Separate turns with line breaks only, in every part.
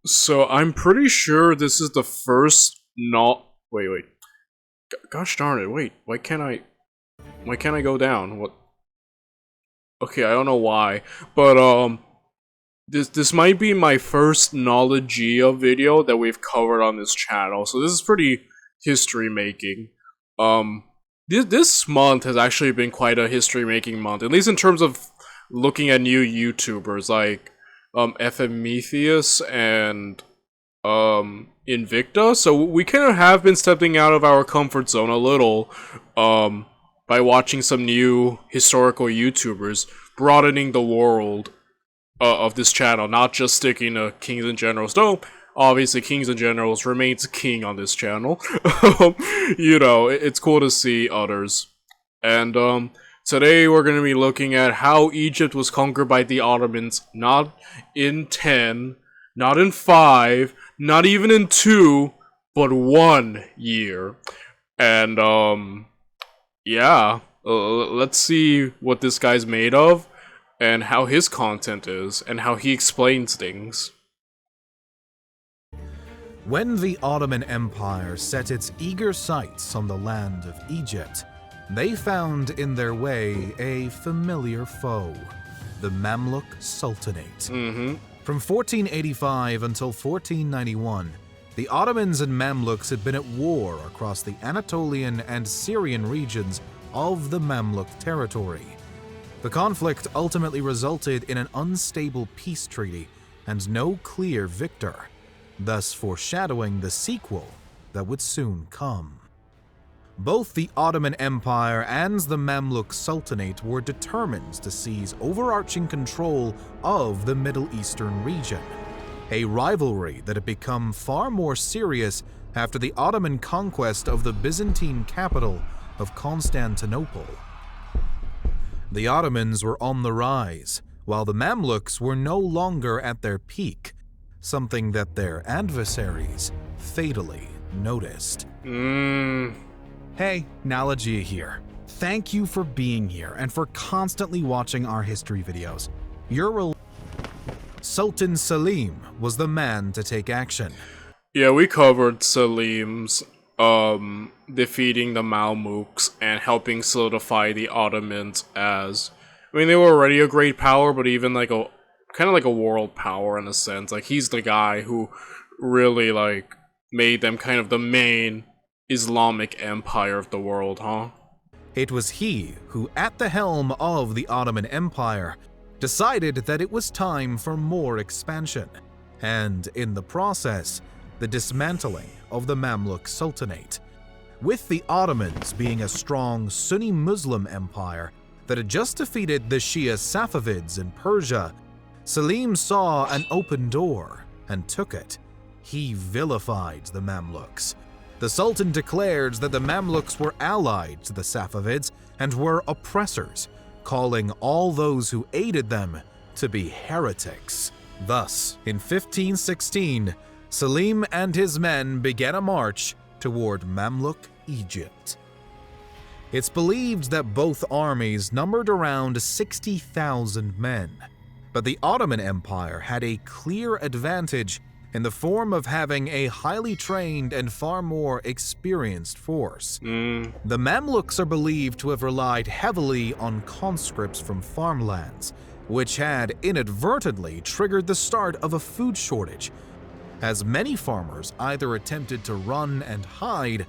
So I'm pretty sure this is the first not. Wait. Gosh darn it! Wait, why can't I? Why can't I go down? What? Okay, I don't know why, but this might be my first Knowledgia video that we've covered on this channel. So this is pretty history making. Um, this month has actually been quite a history making month, at least in terms of looking at new YouTubers like Epimetheus and Invicta. So we kind of have been stepping out of our comfort zone a little by watching some new historical YouTubers, broadening the world of this channel, not just sticking to Kings and Generals. Though obviously Kings and Generals remains king on this channel. It's cool to see others. And today we're going to be looking at how Egypt was conquered by the Ottomans, not in 10, not in 5, not even in 2, but 1 year. And yeah, let's see what this guy's made of, and how his content is, and how he explains things.
When the Ottoman Empire set its eager sights on the land of Egypt, they found in their way a familiar foe, the Mamluk Sultanate. From 1485 until 1491, the Ottomans and Mamluks had been at war across the Anatolian and Syrian regions of the Mamluk territory. The conflict ultimately resulted in an unstable peace treaty and no clear victor, thus foreshadowing the sequel that would soon come. Both the Ottoman Empire and the Mamluk Sultanate were determined to seize overarching control of the Middle Eastern region, a rivalry that had become far more serious after the Ottoman conquest of the Byzantine capital of Constantinople. The Ottomans were on the rise, while the Mamluks were no longer at their peak, something that their adversaries fatally noticed.
Hey, Knowledgia here. Thank you for being here and for constantly watching our history videos.
Sultan Selim was the man to take action.
Yeah, we covered Selim's defeating the Mamluks and helping solidify the Ottomans as, I mean, they were already a great power, but even like a kind of like a world power in a sense. Like, he's the guy who really like made them kind of the main Islamic empire of the world, huh?
It was he who, at the helm of the Ottoman Empire, decided that it was time for more expansion, and in the process, the dismantling of the Mamluk Sultanate. With the Ottomans being a strong Sunni Muslim empire that had just defeated the Shia Safavids in Persia, Selim saw an open door and took it. He vilified the Mamluks. The Sultan declared that the Mamluks were allied to the Safavids and were oppressors, calling all those who aided them to be heretics. Thus, in 1516, Selim and his men began a march toward Mamluk Egypt. It's believed that both armies numbered around 60,000 men, but the Ottoman Empire had a clear advantage in the form of having a highly trained and far more experienced force. The Mamluks are believed to have relied heavily on conscripts from farmlands, which had inadvertently triggered the start of a food shortage, as many farmers either attempted to run and hide,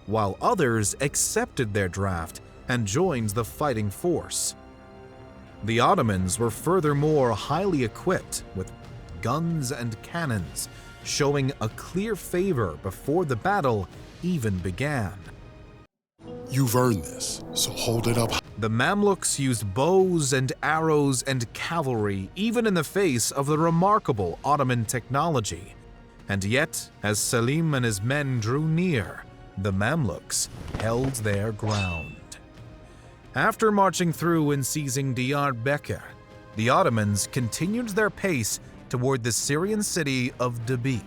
while others accepted their draft and joined the fighting force. The Ottomans were furthermore highly equipped with guns and cannons, showing a clear favor before the battle even began.
You've earned this, so hold it up.
The Mamluks used bows and arrows and cavalry even in the face of the remarkable Ottoman technology. And yet, as Selim and his men drew near, the Mamluks held their ground. After marching through and seizing Diyarbakir, the Ottomans continued their pace toward the Syrian city of Dabiq.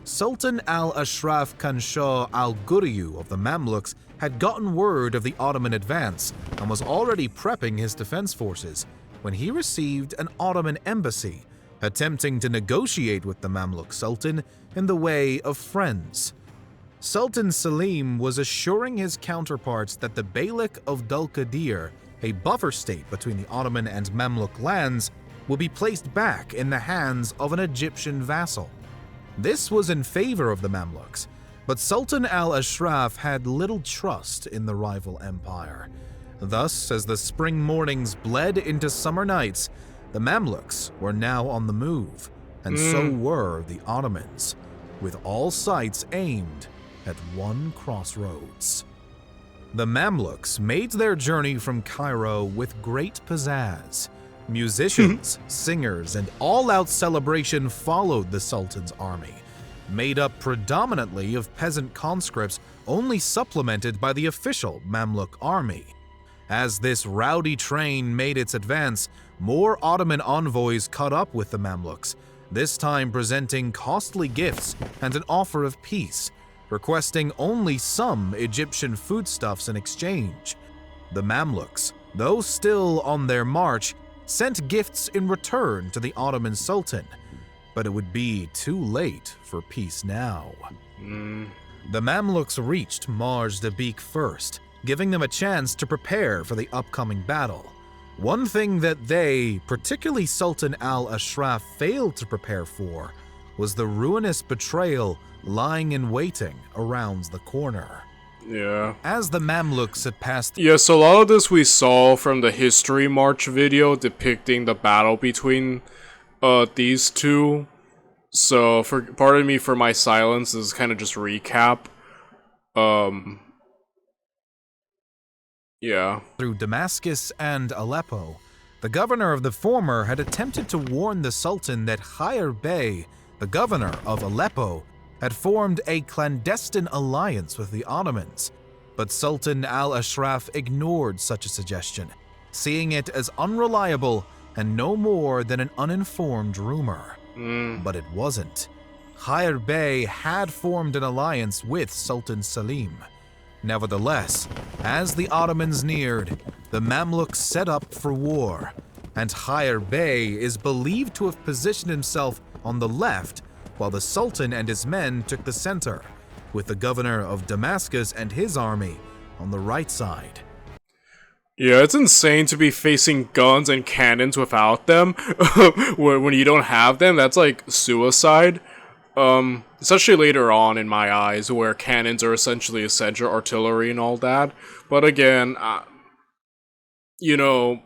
Sultan al-Ashraf Khan Shah al-Ghuriyu of the Mamluks had gotten word of the Ottoman advance and was already prepping his defense forces when he received an Ottoman embassy attempting to negotiate with the Mamluk Sultan in the way of friends. Sultan Selim was assuring his counterparts that the Beylik of Dulkadir, a buffer state between the Ottoman and Mamluk lands, will be placed back in the hands of an Egyptian vassal. This was in favor of the Mamluks, but Sultan al-Ashraf had little trust in the rival empire. Thus, as the spring mornings bled into summer nights, the Mamluks were now on the move, and so were the Ottomans, with all sights aimed at one crossroads. The Mamluks made their journey from Cairo with great pizzazz. Musicians, singers, and all-out celebration followed the Sultan's army, made up predominantly of peasant conscripts only supplemented by the official Mamluk army. As this rowdy train made its advance, more Ottoman envoys caught up with the Mamluks, this time presenting costly gifts and an offer of peace, requesting only some Egyptian foodstuffs in exchange. The Mamluks, though still on their march, sent gifts in return to the Ottoman Sultan, but it would be too late for peace now. The Mamluks reached Marj-Dabik first, giving them a chance to prepare for the upcoming battle. One thing that they, particularly Sultan al-Ashraf, failed to prepare for was the ruinous betrayal lying in waiting around the corner.
Yeah.
As the Mamluks had passed...
Yeah, so a lot of this we saw from the History March video depicting the battle between these two. So, pardon me for my silence, this is kind of just recap. Yeah.
Through Damascus and Aleppo, the governor of the former had attempted to warn the Sultan that Khair Bey, the governor of Aleppo, had formed a clandestine alliance with the Ottomans, but Sultan al-Ashraf ignored such a suggestion, seeing it as unreliable and no more than an uninformed rumor. But it wasn't. Khair Bey had formed an alliance with Sultan Selim. Nevertheless, as the Ottomans neared, the Mamluks set up for war, and Khair Bey is believed to have positioned himself on the left while the Sultan and his men took the center, with the governor of Damascus and his army on the right side.
Yeah, it's insane to be facing guns and cannons without them. When you don't have them, that's like suicide. Especially later on in my eyes, where cannons are essentially essential artillery and all that. But again, you know,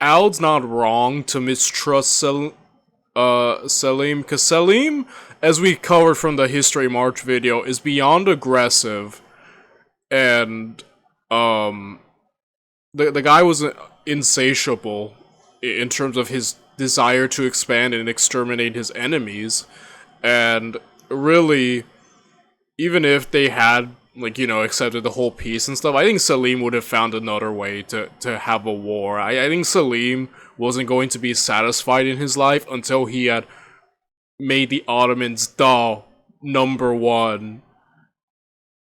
Al's not wrong to mistrust Selim, because Selim, as we covered from the History March video, is beyond aggressive, and the guy was insatiable in terms of his desire to expand and exterminate his enemies, and really, even if they had, like, you know, accepted the whole peace and stuff, I think Selim would have found another way to have a war. I think Selim wasn't going to be satisfied in his life until he had made the Ottomans the #1,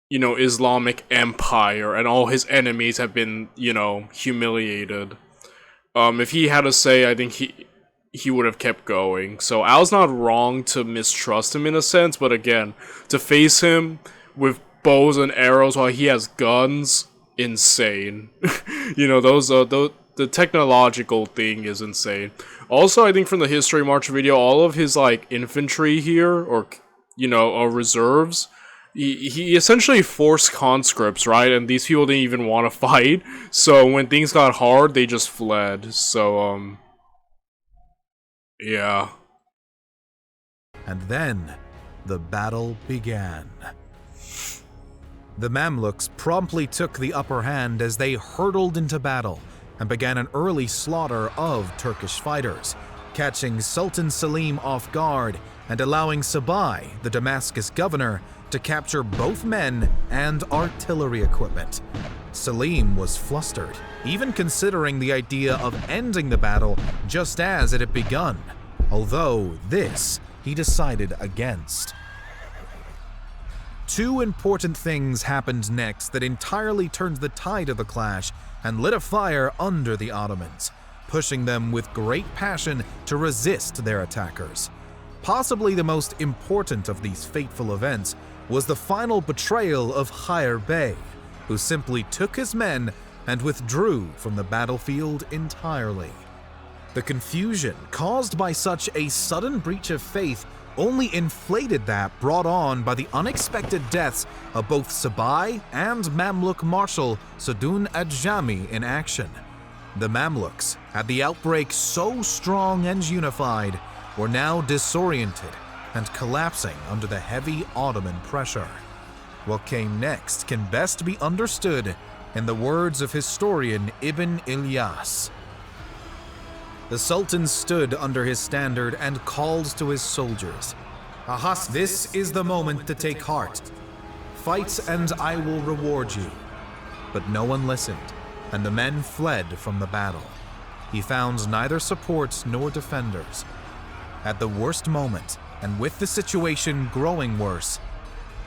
you know, Islamic empire, and all his enemies have been, you know, humiliated. If he had a say, I think he would have kept going. So Al's not wrong to mistrust him in a sense, but again, to face him with bows and arrows while he has guns, insane. You know, the technological thing is insane. Also, I think from the History March video, all of his, like, infantry here, or, you know, reserves, he essentially forced conscripts, right? And these people didn't even want to fight, so when things got hard, they just fled. So, yeah.
And then, the battle began. The Mamluks promptly took the upper hand as they hurtled into battle and began an early slaughter of Turkish fighters, catching Sultan Selim off guard and allowing Sabai, the Damascus governor, to capture both men and artillery equipment. Selim was flustered, even considering the idea of ending the battle just as it had begun, although this he decided against. Two important things happened next that entirely turned the tide of the clash and lit a fire under the Ottomans. pushing them with great passion to resist their attackers. Possibly the most important of these fateful events was the final betrayal of Khair Bey, who simply took his men and withdrew from the battlefield entirely. The confusion caused by such a sudden breach of faith only inflated that brought on by the unexpected deaths of both Sabai and Mamluk Marshal Sadun Ajami in action. The Mamluks, at the outbreak so strong and unified, were now disoriented and collapsing under the heavy Ottoman pressure. What came next can best be understood in the words of historian Ibn Ilyas. The Sultan stood under his standard and called to his soldiers, "Ahas, this is the moment to take heart. Fight and I will reward you." But no one listened, and the men fled from the battle. He found neither support nor defenders. At the worst moment, and with the situation growing worse,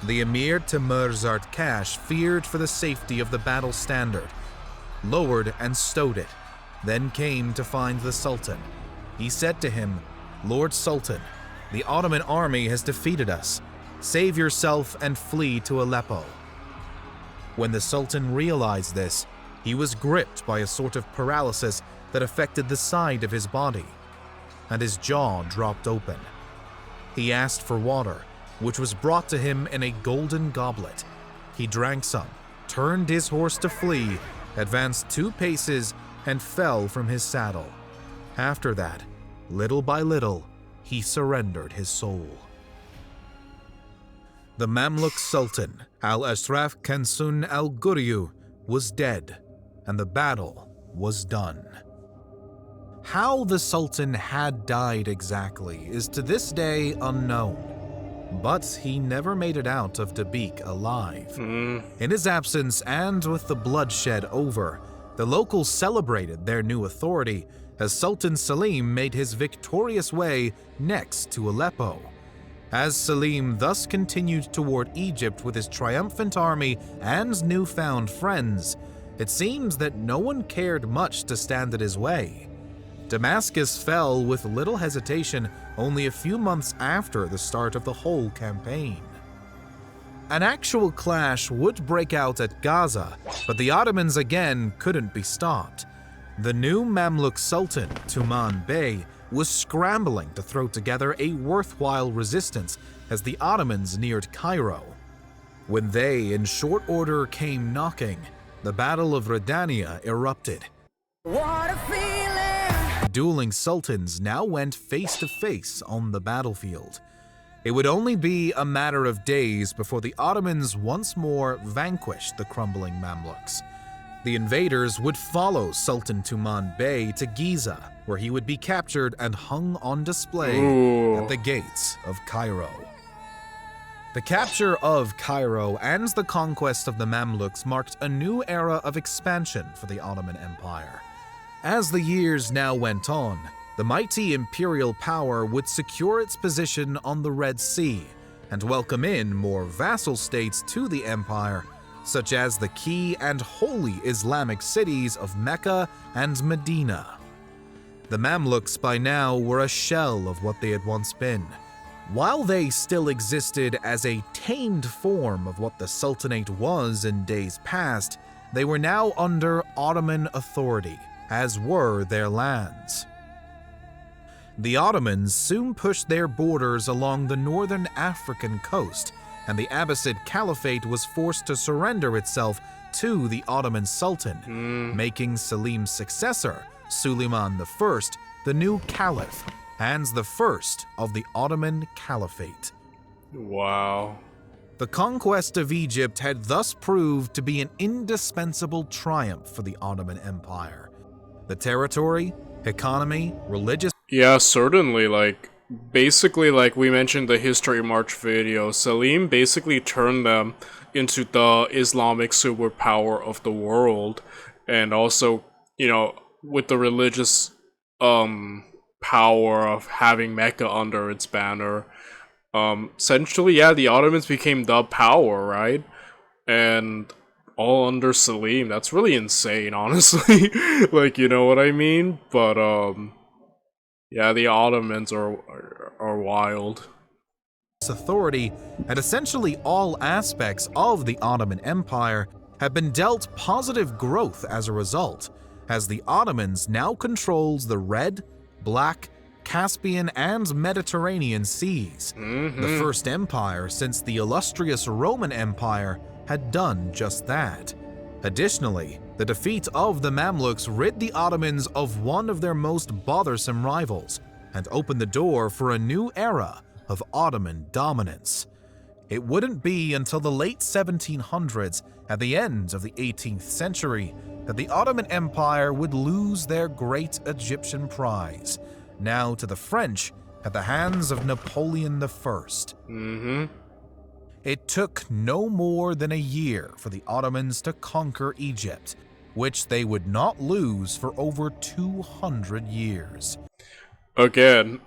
the Emir Timur Zartkash feared for the safety of the battle standard, lowered and stowed it, then came to find the Sultan. He said to him, "Lord Sultan, the Ottoman army has defeated us. Save yourself and flee to Aleppo." When the Sultan realized this, he was gripped by a sort of paralysis that affected the side of his body, and his jaw dropped open. He asked for water, which was brought to him in a golden goblet. He drank some, turned his horse to flee, advanced 2 paces, and fell from his saddle. After that, little by little, he surrendered his soul. The Mamluk Sultan, Al-Ashraf Kansun al-Ghuryu, was dead, and the battle was done. How the Sultan had died exactly is to this day unknown, but he never made it out of Dabiq alive. In his absence, and with the bloodshed over, the locals celebrated their new authority as Sultan Selim made his victorious way next to Aleppo. As Selim thus continued toward Egypt with his triumphant army and newfound friends, it seems that no one cared much to stand at his way. Damascus fell with little hesitation only a few months after the start of the whole campaign. An actual clash would break out at Gaza, but the Ottomans again couldn't be stopped. The new Mamluk Sultan, Tuman Bey, was scrambling to throw together a worthwhile resistance as the Ottomans neared Cairo. When they, in short order, came knocking, the Battle of Radania erupted. What a feeling! The dueling sultans now went face to face on the battlefield. It would only be a matter of days before the Ottomans once more vanquished the crumbling Mamluks. The invaders would follow Sultan Tuman Bey to Giza, where he would be captured and hung on display at the gates of Cairo. The capture of Cairo and the conquest of the Mamluks marked a new era of expansion for the Ottoman Empire. As the years now went on, the mighty imperial power would secure its position on the Red Sea and welcome in more vassal states to the empire, such as the key and holy Islamic cities of Mecca and Medina. The Mamluks by now were a shell of what they had once been. While they still existed as a tamed form of what the Sultanate was in days past, they were now under Ottoman authority, as were their lands. The Ottomans soon pushed their borders along the northern African coast, and the Abbasid Caliphate was forced to surrender itself to the Ottoman Sultan, making Selim's successor, Suleiman I, the new Caliph, and the first of the Ottoman Caliphate.
Wow.
The conquest of Egypt had thus proved to be an indispensable triumph for the Ottoman Empire. The territory, economy, religious...
Yeah, certainly, basically, like we mentioned the History March video, Selim basically turned them into the Islamic superpower of the world, and also, with the religious, power of having Mecca under its banner. Essentially, yeah, the Ottomans became the power, right? And all under Selim. That's really insane, honestly. Like, you know what I mean? But, yeah, the Ottomans are wild.
Authority, and essentially all aspects of the Ottoman Empire have been dealt positive growth as a result, as the Ottomans now controls the Red, Black, Caspian, and Mediterranean seas. The first empire since the illustrious Roman Empire had done just that. Additionally, the defeat of the Mamluks rid the Ottomans of one of their most bothersome rivals, and opened the door for a new era of Ottoman dominance. It wouldn't be until the late 1700s, at the end of the 18th century, that the Ottoman Empire would lose their great Egyptian prize, now to the French at the hands of Napoleon I. It took no more than a year for the Ottomans to conquer Egypt, which they would not lose for over 200 years.
Again,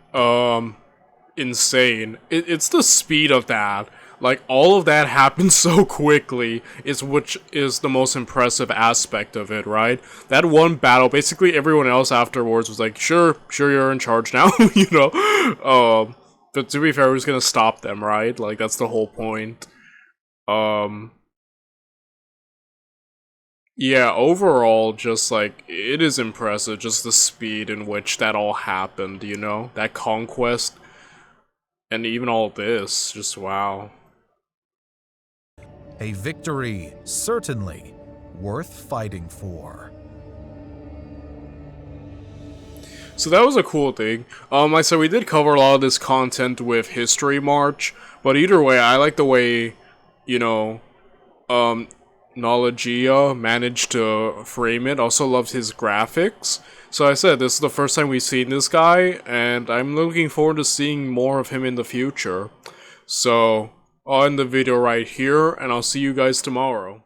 insane. It's the speed of that. Like, all of that happened so quickly, which is the most impressive aspect of it, right? That one battle, basically everyone else afterwards was like, sure, you're in charge now, you know? But to be fair, who's gonna stop them, right? Like, that's the whole point. Yeah, overall, just, like, it is impressive, just the speed in which that all happened, you know? That conquest, and even all this, just wow.
A victory, certainly, worth fighting for.
So that was a cool thing. I said we did cover a lot of this content with History March, but either way, I like the way, you know, Knowledgia managed to frame it. Also loved his graphics. So I said, this is the first time we've seen this guy, and I'm looking forward to seeing more of him in the future. So, I'll end the video right here, and I'll see you guys tomorrow.